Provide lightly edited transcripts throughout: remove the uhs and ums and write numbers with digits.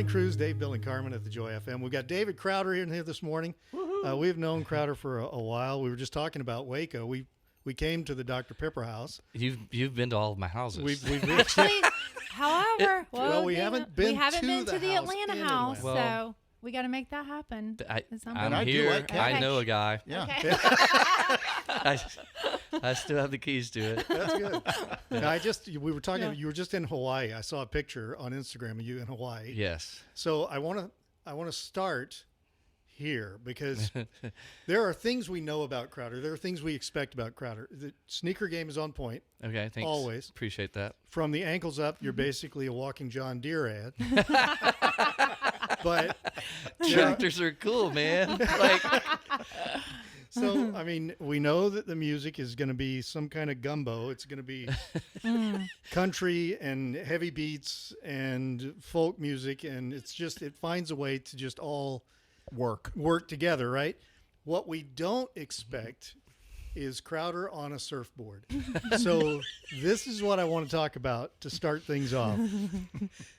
Morning Cruise, Dave, Bill, and Carmen at the Joy FM. We've got David Crowder in here this morning. We've known Crowder for a while. We were just talking about Waco. We came to the Dr. Pepper house. You've been to all of my houses. We've Actually, however, we haven't been to the house Atlanta in house, Atlanta. so we got to make that happen. I'm I do here. like I Okay. know a guy. Yeah. Okay. I still have the keys to it. That's good. Now, we were talking. You were just in Hawaii. I saw a picture on Instagram of you in Hawaii. Yes. So I want to start here because there are things we know about Crowder. There are things we expect about Crowder. The sneaker game is on point. Okay. Thanks. Always. Appreciate that. From the ankles up, you're basically a walking John Deere ad. But Tractors are cool, man. Like, so, I mean, we know that the music is going to be some kind of gumbo. It's going to be country and heavy beats and folk music, and it finds a way to just all work together, right? What we don't expect is Crowder on a surfboard. So this is what I want to talk about to start things off.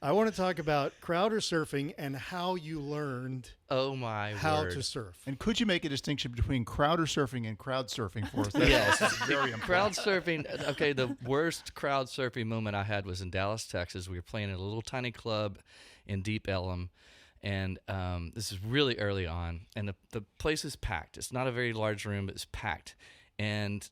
I want to talk about Crowder surfing and how you learned oh my how word. to surf. And could you make a distinction between crowder surfing and crowd surfing for us? That's Yes. also very important. Crowd surfing. Okay, the worst crowd surfing moment I had was in Dallas, Texas. We were playing at a little tiny club in Deep Ellum, and this is really early on, and the place is packed. It's not a very large room, but it's packed, and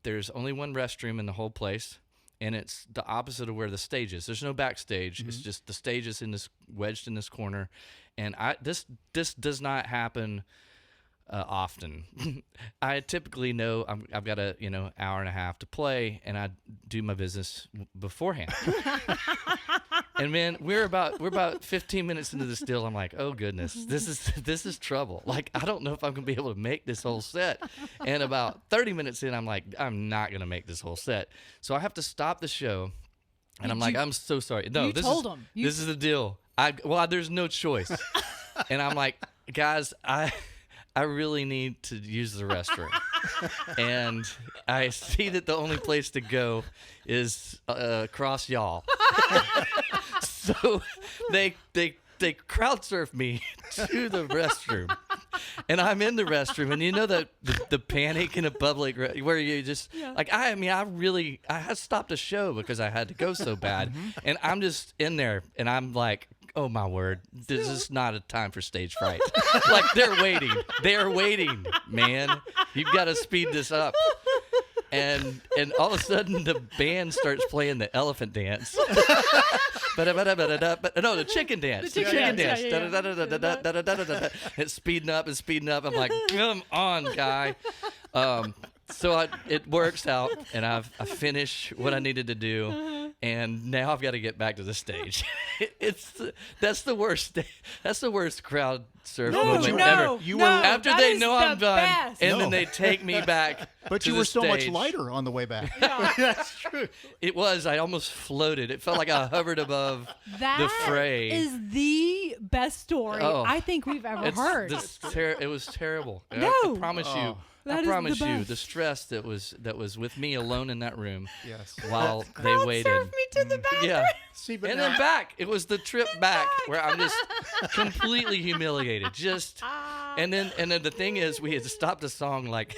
there's only one restroom in the whole place, and it's the opposite of where the stage is. There's no backstage. It's just the stage is wedged in this corner, and this does not happen often. I typically know I've got a hour and a half to play, and I do my business beforehand. And man, we're about 15 minutes into this deal. I'm like, oh goodness, this is trouble. Like, I don't know if I'm gonna be able to make this whole set. And about 30 minutes in, I'm like, I'm not gonna make this whole set. So I have to stop the show, and I'm like, I'm so sorry. No, you told him. This is the deal. There's no choice. And I'm like, guys, I really need to use the restroom. And I see that the only place to go is across y'all. So they crowd surf me to the restroom. And I'm in the restroom, and you know the panic in a public where you just I had stopped a show because I had to go so bad, and I'm just in there, and I'm like, oh my word, this is not a time for stage fright. Like, they're waiting, man. You've got to speed this up. And all of a sudden the band starts playing the elephant dance. No, the chicken dance. The chicken dance. It's speeding up and speeding up. I'm like, come on, guy. So it works out, and I finish what I needed to do, and now I've got to get back to the stage. That's the worst crowd surf moment ever. After they know I'm done, and then they take me back. But you were so much lighter on the way back. That's true. It was. I almost floated. It felt like I hovered above the fray. That is the best story I think we've ever heard. It was terrible. No. I promise you. That I is promise the you, best. the stress that was with me alone in that room Yes. while they waited. Surf me to the bathroom. Yeah. See, but And now, then back. It was the trip back where I'm just completely humiliated. And then the thing is, we had stopped a song like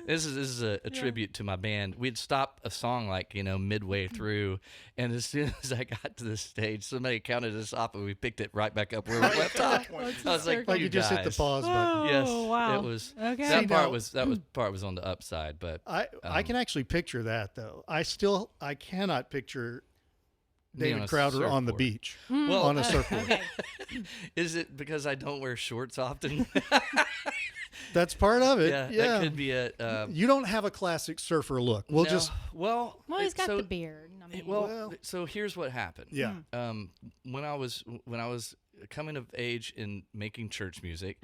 this is a tribute to my band. We'd stopped a song like midway through, and as soon as I got to the stage, somebody counted us off, and we picked it right back up where we left off. I was like, like you just hit the guys. pause button. Yes, wow. it was. Okay. That See, part now- was part was on the upside, but I can actually picture that though. I cannot picture Me on David a Crowder on the surfboard. beach Well, on a surfboard. Okay. is it because I don't wear shorts often? That's part of it. yeah, Yeah, that could be it. You don't have a classic surfer look. We'll no, just Well, he's got so, the beard. I mean, well- so here's what happened. yeah. When I was coming of age in making church music,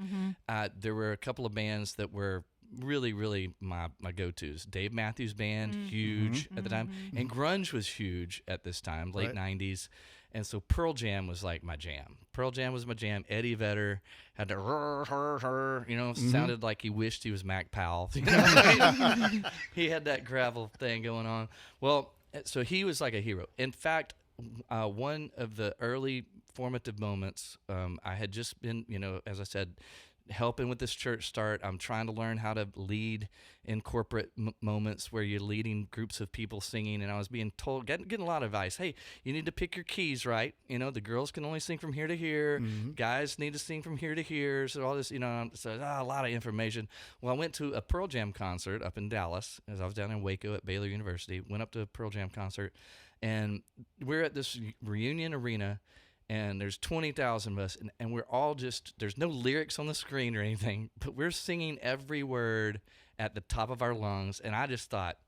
there were a couple of bands that were really, really my go-tos. Dave Matthews Band, huge at the time, and grunge was huge at this time, late Right. 90s. And so Pearl Jam was like my jam. Pearl Jam was my jam. Eddie Vedder had to, sounded like he wished he was Mac Powell. You know? He had that gravel thing going on. Well, so he was like a hero. In fact, one of the early formative moments. I had just been, as I said, helping with this church start. I'm trying to learn how to lead in corporate moments where you're leading groups of people singing, and I was being told, getting a lot of advice. Hey, you need to pick your keys right. The girls can only sing from here to here. Mm-hmm. Guys need to sing from here to here. So all this, so a lot of information. Well, I went to a Pearl Jam concert up in Dallas, as I was down in Waco at Baylor University. Went up to a Pearl Jam concert, and we're at this reunion arena. And there's 20,000 of us, and we're all there's no lyrics on the screen or anything, but we're singing every word at the top of our lungs. And I just thought,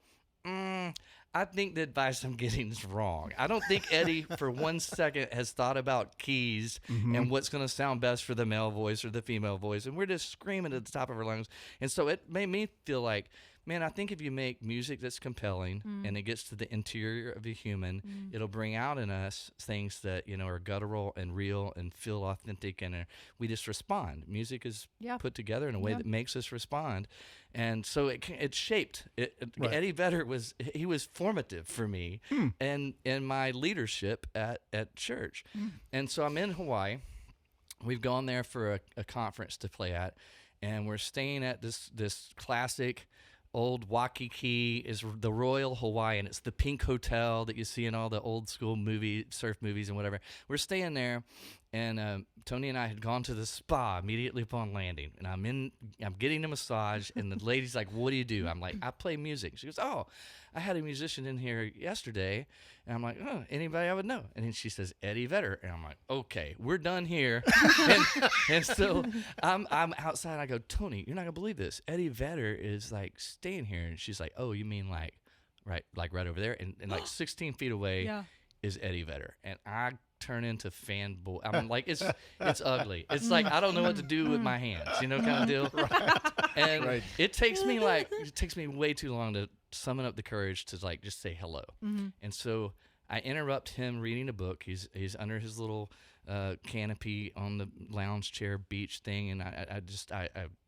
I think the advice I'm getting is wrong. I don't think Eddie for 1 second has thought about keys and what's going to sound best for the male voice or the female voice. And we're just screaming at the top of our lungs. And so it made me feel like, man, I think if you make music that's compelling and it gets to the interior of the human, it'll bring out in us things that, are guttural and real and feel authentic, and we just respond. Music is put together in a way that makes us respond. And so it shaped. Right. Eddie Vedder was formative for me and my leadership at church. And so I'm in Hawaii. We've gone there for a conference to play at, and we're staying at this classic old Waikiki, is the Royal Hawaiian. It's the pink hotel that you see in all the old school surf movies and whatever. We're staying there, and Tony and I had gone to the spa immediately upon landing, and I'm getting a massage, and the lady's like, "What do you do?" I'm like, "I play music." She goes, "Oh, I had a musician in here yesterday," and I'm like, "Oh, anybody I would know?" And then she says, "Eddie Vedder," and I'm like, "Okay, we're done here." and so I'm outside. I go, "Tony, you're not gonna believe this. Eddie Vedder is like staying here," and she's like, "Oh, you mean like right over there?" And like 16 feet away is Eddie Vedder, and I turn into fanboy. I'm like, it's ugly. It's like I don't know what to do with my hands, kind of deal. Right. And it takes me way too long to summon up the courage to like just say hello. And so I interrupt him reading a book. He's under his little canopy on the lounge chair beach thing, and I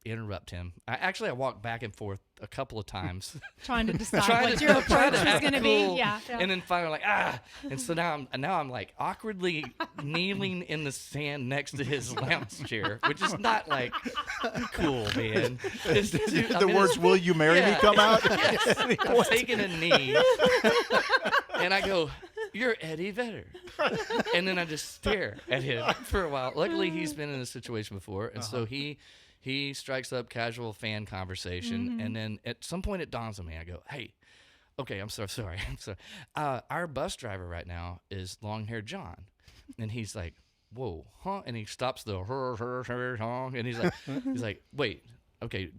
interrupt him. I walk back and forth a couple of times trying to decide what your approach was going to be. Yeah. And then finally like and so now I'm like awkwardly kneeling in the sand next to his lounge chair, which is not like cool, man. The words "Will you marry me?" come out. Yes. I'm taking a knee, and I go, "You're Eddie Vedder," and then I just stare at him for a while. Luckily, he's been in this situation before, and so he strikes up casual fan conversation, and then at some point it dawns on me. I go, "Hey, okay, I'm so sorry. I'm sorry. Our bus driver right now is long-haired John," and he's like, "Whoa, huh?" And he stops the honk, and he's like, "Wait. Okay,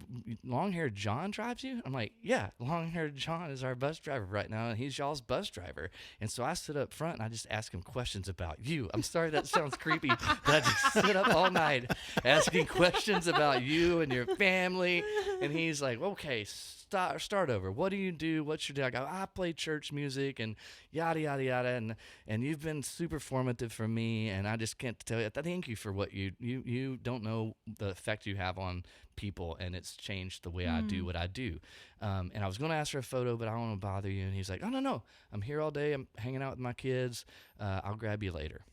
long-haired John drives you?" I'm like, "Yeah, long-haired John is our bus driver right now, and he's y'all's bus driver." And so I sit up front, and I just ask him questions about you. I'm sorry that sounds creepy, but I just sit up all night asking questions about you and your family. And he's like, "Okay, start over. What do you do? What's your deal?" I go, "I play church music and yada, yada, yada. And you've been super formative for me, and I just can't tell you. Thank you for what you don't know the effect you have on people, and it's changed the way I do what I do." And I was going to ask for a photo, but I don't want to bother you. And he's like, "Oh, no. I'm here all day. I'm hanging out with my kids. I'll grab you later."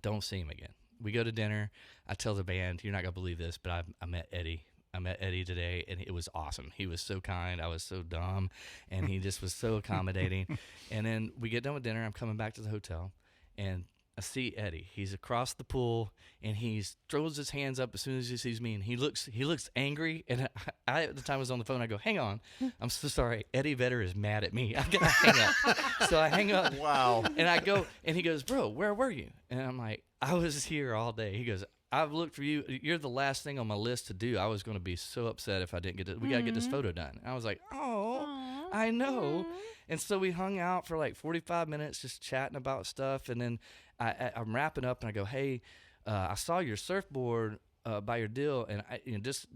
Don't see him again. We go to dinner. I tell the band, "You're not going to believe this, but I met Eddie. I met Eddie today, and it was awesome. He was so kind. I was so dumb, and he just was so accommodating." And then we get done with dinner. I'm coming back to the hotel, and I see Eddie. He's across the pool, and he throws his hands up as soon as he sees me, and he looks angry. And I at the time was on the phone. I go, "Hang on, I'm so sorry. Eddie Vedder is mad at me. I gotta hang up." So I hang up. Wow. And I go, and he goes, "Bro, where were you?" And I'm like, "I was here all day." He goes, "I've looked for you. You're the last thing on my list to do. I was going to be so upset if I didn't get it. We got to get this photo done." And I was like, "Oh, I know." And so we hung out for like 45 minutes just chatting about stuff. And then I'm wrapping up, and I go, "Hey, I saw your surfboard by your deal, and just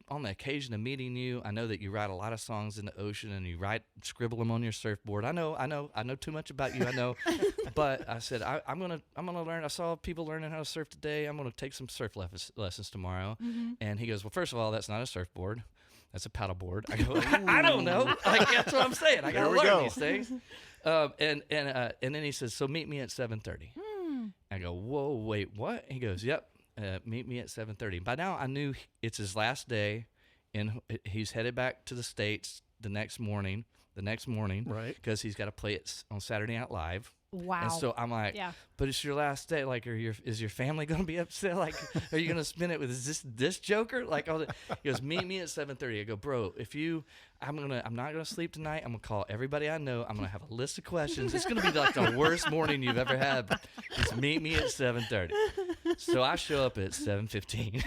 on the occasion of meeting you, I know that you write a lot of songs in the ocean, and you scribble them on your surfboard. I know too much about you. I know, but I said I'm gonna learn. I saw people learning how to surf today. I'm gonna take some surf lessons tomorrow." And he goes, "Well, first of all, that's not a surfboard. That's a paddleboard." I go, "I don't know. Like, that's what I'm saying. I gotta learn these things." And then he says, so meet me at 7:30. I go, whoa, wait, what? He goes, yep, meet me at 7:30. By now I knew it's his last day, and he's headed back to the States the next morning, Right. because he's got to play it on Saturday Night Live. Wow. And so I'm like, but it's your last day. Like, is your family going to be upset? Like, are you going to spend it with this joker? Like, he goes, meet me at 7:30. I go, bro, I'm not gonna sleep tonight. I'm gonna call everybody I know. I'm gonna have a list of questions. It's gonna be like the worst morning you've ever had. But just meet me at 7:30. So I show up at 7:15,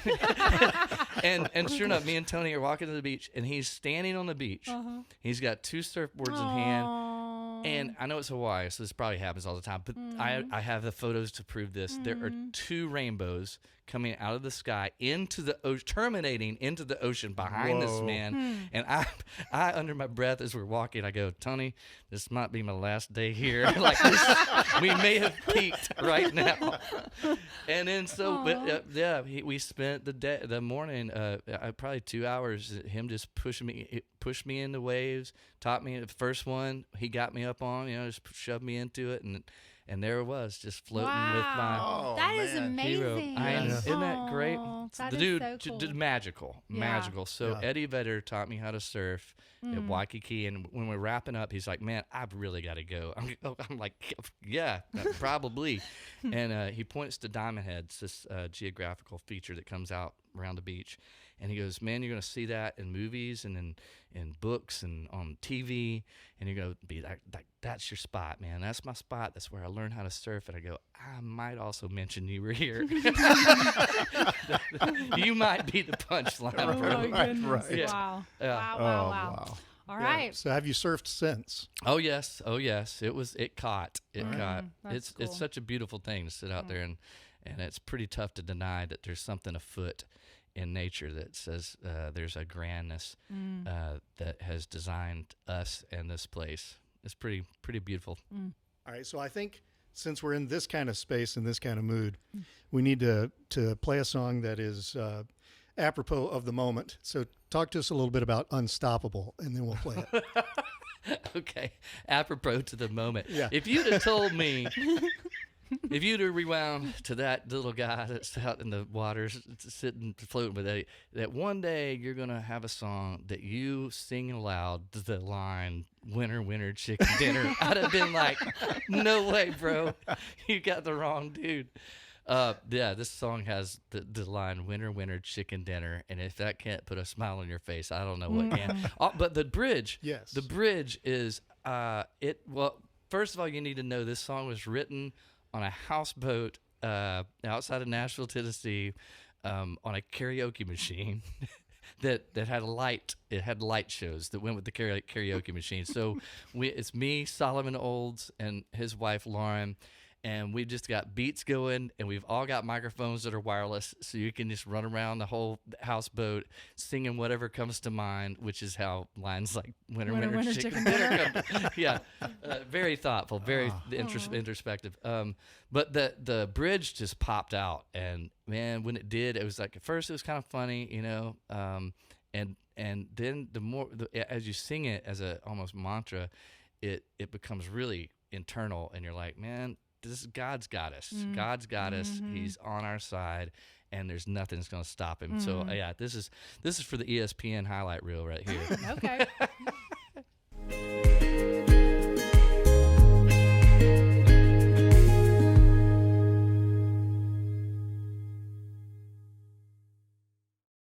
and sure enough, me and Tony are walking to the beach, and he's standing on the beach. He's got 2 surfboards in hand. And I know it's Hawaii, so this probably happens all the time, but I have the photos to prove this. There are 2 rainbows coming out of the sky into the ocean, terminating into the ocean behind this man. And I under my breath as we're walking, I go, Tony, this might be my last day here. Like this, we may have peaked right now. And then we spent the morning, probably 2 hours, him just pushed me in the waves, taught me the first one. He got me up on, just shoved me into it, and there it was, just floating with my that is hero. amazing. Isn't that great? That The is dude, so cool. magical. So Eddie Vedder taught me how to surf at Waikiki, and when we're wrapping up, he's like, "Man, I've really got to go." I'm like, "Yeah, probably." And he points to Diamond Heads, this geographical feature that comes out around the beach, and he goes, "Man, you're gonna see that in movies and in books and on TV, and you're gonna be like, that's your spot, man. That's my spot. That's where I learned how to surf." And I go, "I might also mention you were here. You might be the punchline." Oh bro. my goodness! Yeah. Wow. Yeah. Wow. All right. So have you surfed since? Oh yes. It caught. That's cool. It's such a beautiful thing to sit out there, and it's pretty tough to deny that there's something afoot in nature that says there's a grandness that has designed us and this place. It's pretty beautiful. All right. So I think since we're in this kind of space and this kind of mood, we need to play a song that is apropos of the moment. So talk to us a little bit about Unstoppable, and then we'll play it. Okay, apropos to the moment. Yeah. If you'd have told me, if you'd have rewound to that little guy that's out in the waters, sitting, floating with Eddie, that one day you're going to have a song that you sing aloud the line, "Winter, winter, chicken dinner," I'd have been like, no way, bro. You got the wrong dude. This song has the line, "Winter, winter, chicken dinner," and if that can't put a smile on your face, I don't know what can. But the bridge, Yes. the bridge is, well, first of all, you need to know this song was written on a houseboat outside of Nashville, Tennessee, on a karaoke machine that had a light. It had light shows that went with the karaoke machine. So it's me, Solomon Olds, and his wife, Lauren, and we just got beats going, and we've all got microphones that are wireless, so you can just run around the whole houseboat singing whatever comes to mind, which is how lines like "Winter, winter, chicken dinner" come. Yeah, very thoughtful, very introspective. But the bridge just popped out, and man, when it did, it was like, at first it was kind of funny, and then as you sing it as a almost mantra, it becomes really internal, and you're like, man, God's got us. God's got us. He's on our side, and there's nothing that's going to stop him. So this is for the ESPN highlight reel right here. Okay.